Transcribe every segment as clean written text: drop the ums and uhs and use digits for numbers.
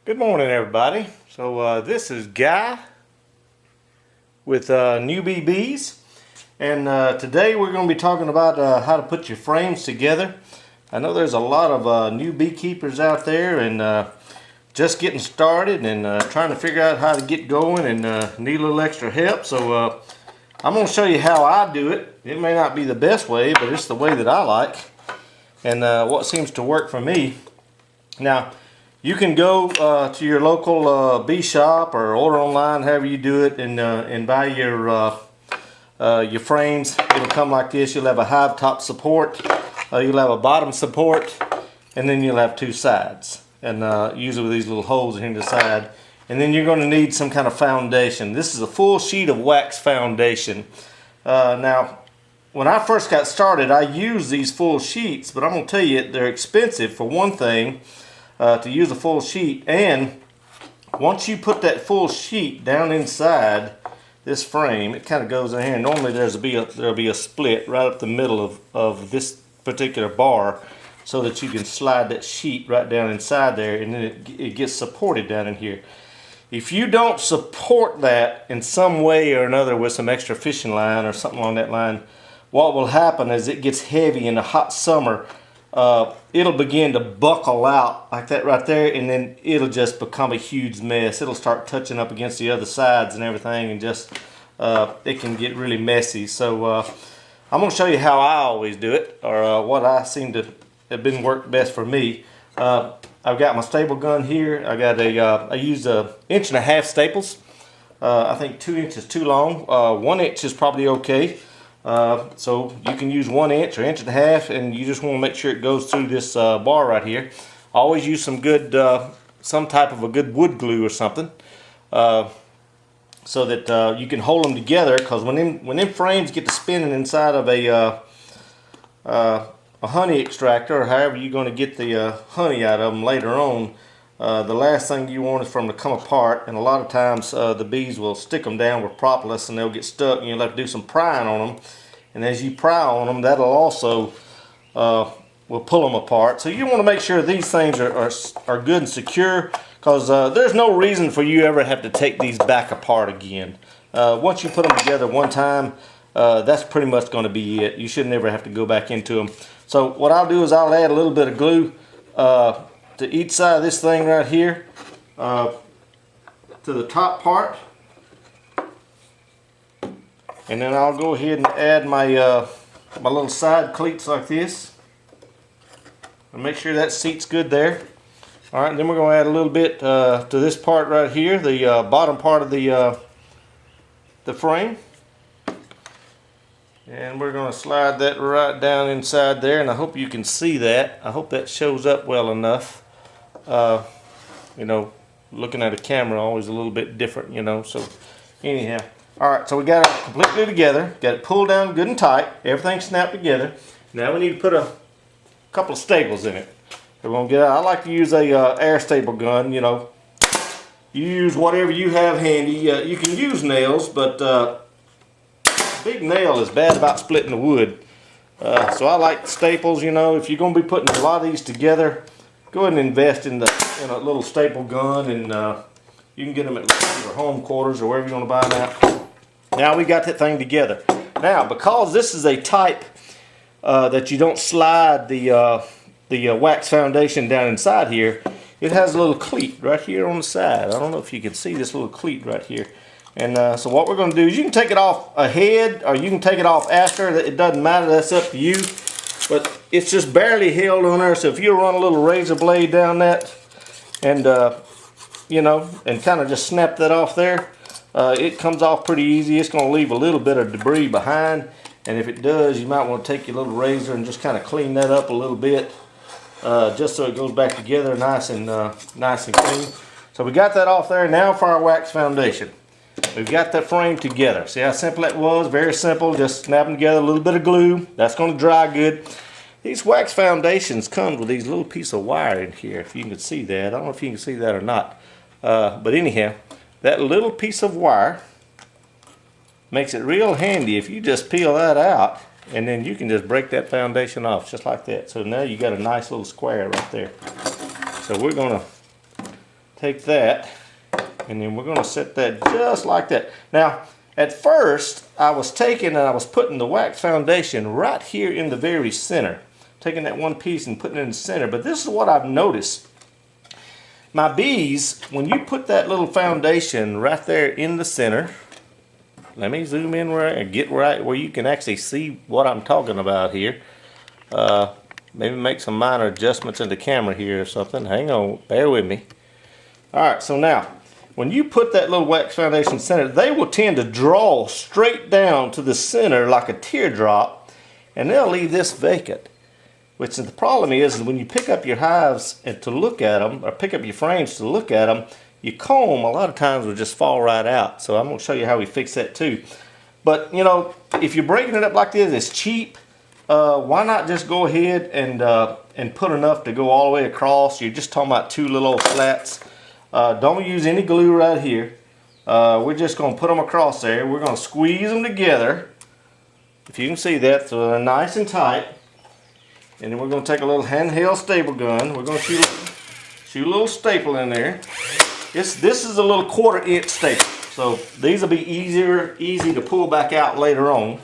Good morning, everybody. So this is Guy with Newbie Bees, and today we're going to be talking about how to put your frames together. I know there's a lot of new beekeepers out there and just getting started and trying to figure out how to get going and need a little extra help. So I'm going to show you how I do it. It may not be the best way, but it's the way that I like and what seems to work for me. Now, you can go to your local bee shop or order online, however you do it, and buy your frames. It'll come like this. You'll have a hive top support, you'll have a bottom support, and then you'll have two sides. And usually with these little holes in the side. And then you're going to need some kind of foundation. This is a full sheet of wax foundation. Now, when I first got started, I used these full sheets, but I'm going to tell you they're expensive for one thing. To use a full sheet, and once you put that full sheet down inside this frame, it kind of goes in here. Normally there'll be a split right up the middle of this particular bar, so that you can slide that sheet right down inside there, and then it gets supported down in here. If you don't support that in some way or another with some extra fishing line or something along that line, what will happen is it gets heavy in the hot summer. It'll begin to buckle out like that right there, and then it'll just become a huge mess. It'll start touching up against the other sides and everything, and just it can get really messy. So I'm going to show you how I always do it, or what I seem to have been worked best for me. I've got my staple gun here. I used 1.5 inch staples. I think 2 inches too long. 1 inch is probably okay. So you can use 1 inch or 1.5 inches, and you just want to make sure it goes through this bar right here. I always use some good, some type of a good wood glue or something, so that you can hold them together. Because when them frames get to spinning inside of a honey extractor, or however you're going to get the honey out of them later on, the last thing you want is for them to come apart. And a lot of times the bees will stick them down with propolis, and they'll get stuck, and you'll have to do some prying on them. And as you pry on them, that'll also will pull them apart. So you want to make sure these things are good and secure, because there's no reason for you ever have to take these back apart again. Once you put them together one time, that's pretty much going to be it. You should never have to go back into them. So what I'll do is I'll add a little bit of glue to each side of this thing right here, to the top part, and then I'll go ahead and add my my little side cleats like this, and make sure that seats good there. All right, and then we're going to add a little bit to this part right here, the bottom part of the frame, and we're going to slide that right down inside there. And I hope you can see that. I hope that shows up well enough. You know, looking at a camera always a little bit different, you know. So anyhow, all right, so we got it completely together, got it pulled down good and tight, everything snapped together. Now we need to put a couple of staples in it. We're gonna get out. I like to use a air staple gun. You know, you use whatever you have handy. You can use nails, but big nail is bad about splitting the wood. So I like staples. You know, if you're gonna be putting a lot of these together, go ahead and invest in a little staple gun, and you can get them at your home quarters or wherever you want to buy them at. Now we got that thing together. Now, because this is a type that you don't slide the wax foundation down inside here, it has a little cleat right here on the side. I don't know if you can see this little cleat right here. And so what we're going to do is you can take it off ahead, or you can take it off after. It doesn't matter. That's up to you. But it's just barely held on there, so if you run a little razor blade down that, and you know, and kind of just snap that off there, it comes off pretty easy. It's going to leave a little bit of debris behind, and if it does, you might want to take your little razor and just kind of clean that up a little bit, just so it goes back together nice and clean. So we got that off there. Now for our wax foundation. We've got that frame together. See how simple that was? Very simple. Just snap them together, a little bit of glue. That's going to dry good. These wax foundations come with these little piece of wire in here, if you can see that. I don't know if you can see that or not. But anyhow, that little piece of wire makes it real handy if you just peel that out, and then you can just break that foundation off just like that. So now you got a nice little square right there. So we're going to take that, and then we're going to set that just like that. Now, at first, I was taking and I was putting the wax foundation right here in the very center. Taking that one piece and putting it in the center. But this is what I've noticed. My bees, when you put that little foundation right there in the center, let me zoom in and get right where you can actually see what I'm talking about here. Maybe make some minor adjustments in the camera here or something. Hang on, bear with me. Alright, so now, when you put that little wax foundation center, they will tend to draw straight down to the center like a teardrop, and they'll leave this vacant. Which the problem is when you pick up your hives and to look at them, or pick up your frames to look at them, your comb a lot of times will just fall right out. So I'm going to show you how we fix that too. But you know, if you're breaking it up like this, it's cheap. Why not just go ahead and put enough to go all the way across? You're just talking about 2 little old slats. Don't use any glue right here. We're just going to put them across there. We're going to squeeze them together. If you can see that, so they're nice and tight. And then we're going to take a little handheld staple gun. We're going to shoot a little staple in there. This is a little 1/4 inch staple. So these will be easy to pull back out later on.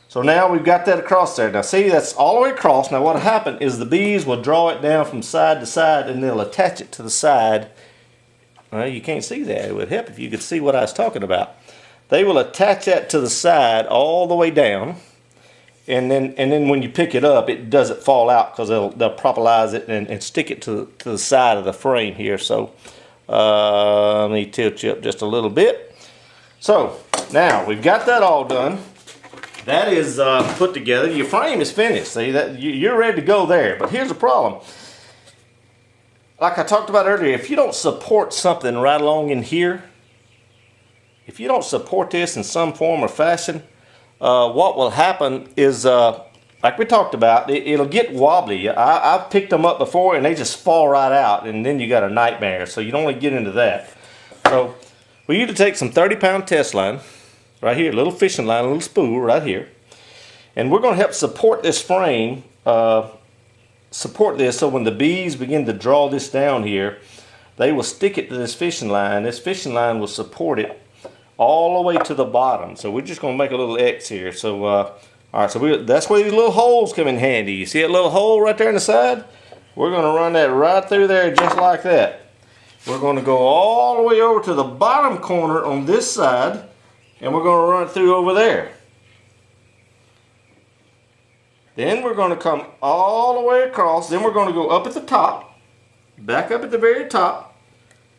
So now we've got that across there. Now see, that's all the way across. Now what will happen is the bees will draw it down from side to side and they'll attach it to the side. Well, you can't see that. It would help if you could see what I was talking about. They will attach that to the side all the way down. And then when you pick it up, it doesn't fall out because they'll propolize it and stick it to the side of the frame here. So let me tilt you up just a little bit. So now we've got that all done. That is put together. Your frame is finished. See that you're ready to go there. But here's the problem. Like I talked about earlier, if you don't support something right along in here, if you don't support this in some form or fashion, what will happen is, like we talked about, it'll get wobbly. I've picked them up before and they just fall right out, and then you got a nightmare. So you don't want to get into that. So we need to take some 30-pound test line right here, a little fishing line, a little spool right here, and we're going to help support this frame, support this, so when the bees begin to draw this down here, they will stick it to this fishing line. This fishing line will support it all the way to the bottom. So we're just going to make a little X here. So all right, so that's where these little holes come in handy. You see that little hole right there in the side? We're going to run that right through there just like that. We're going to go all the way over to the bottom corner on this side, and we're going to run it through over there. Then we're going to come all the way across. Then we're going to go up at the top, back up at the very top,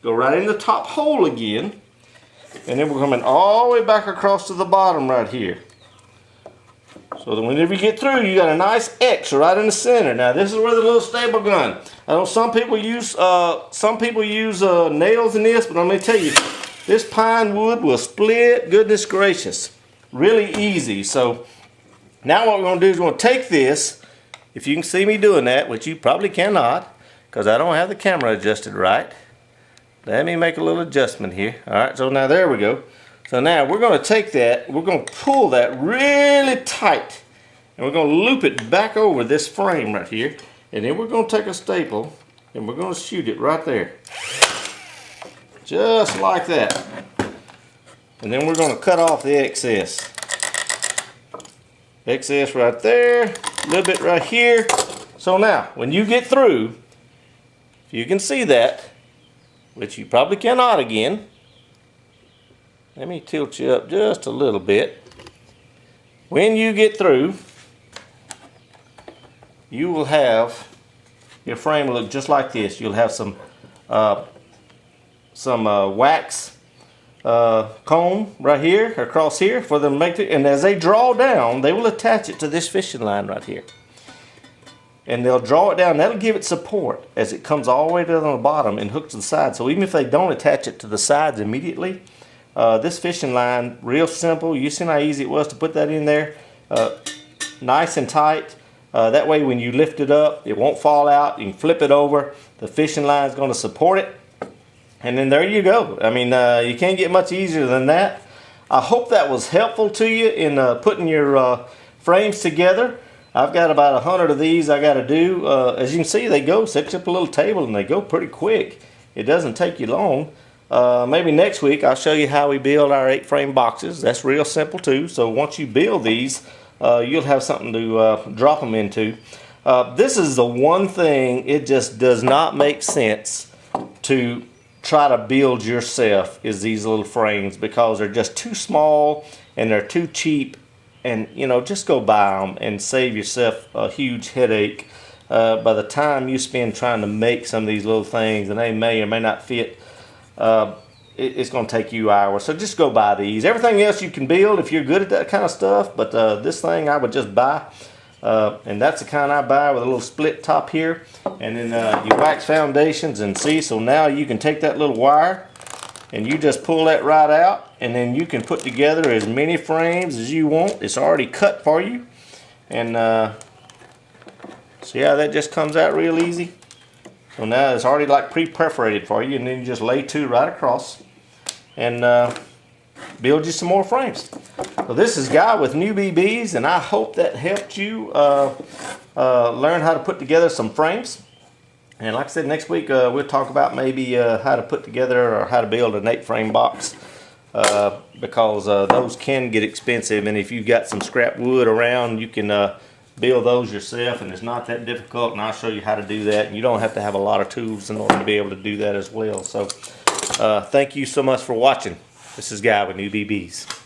go right in the top hole again, and then we're coming all the way back across to the bottom right here. So that whenever you get through, you got a nice X right in the center. Now this is where the little staple gun. I know some people use nails in this, but I'm going to tell you, this pine wood will split. Goodness gracious, really easy. So now what we're going to do is we're going to take this. If you can see me doing that, which you probably cannot, because I don't have the camera adjusted right. Let me make a little adjustment here. Alright, so now there we go. So now we're going to take that, we're going to pull that really tight, and we're going to loop it back over this frame right here, and then we're going to take a staple and we're going to shoot it right there. Just like that. And then we're going to cut off the excess. Excess right there, a little bit right here. So now, when you get through, if you can see that, which you probably cannot again. Let me tilt you up just a little bit. When you get through, you will have, your frame will look just like this. You'll have some wax comb right here, across here, for them to make it. And as they draw down, they will attach it to this fishing line right here. And they'll draw it down. That'll give it support as it comes all the way down the bottom and hooks to the side. So even if they don't attach it to the sides immediately, this fishing line, real simple. You see how easy it was to put that in there. Nice and tight. That way when you lift it up, it won't fall out. You can flip it over. The fishing line is going to support it. And then there you go. I mean, you can't get much easier than that. I hope that was helpful to you in putting your frames together. I've got about 100 of these I got to do. As you can see, they go, set you up a little table and they go pretty quick. It doesn't take you long. Maybe next week I'll show you how we build our 8-frame boxes. That's real simple too. So once you build these, you'll have something to drop them into. This is the one thing, it just does not make sense to try to build yourself, is these little frames, because they're just too small and they're too cheap. And you know, just go buy them and save yourself a huge headache by the time you spend trying to make some of these little things, and they may or may not fit. It's going to take you hours. So just go buy these. Everything else you can build if you're good at that kind of stuff, but this thing I would just buy. And that's the kind I buy, with a little split top here. And then you wax foundations, and see, so now you can take that little wire and you just pull that right out, and then you can put together as many frames as you want. It's already cut for you. And see how that just comes out real easy? So now it's already like pre-perforated for you, and then you just lay 2 right across and build you some more frames. So this is Guy with New BBs, and I hope that helped you learn how to put together some frames. And like I said, next week we'll talk about maybe how to put together or how to build an 8-frame box, because those can get expensive, and if you've got some scrap wood around, you can build those yourself, and it's not that difficult, and I'll show you how to do that. And you don't have to have a lot of tools in order to be able to do that as well. So thank you so much for watching. This is Guy with New BBs.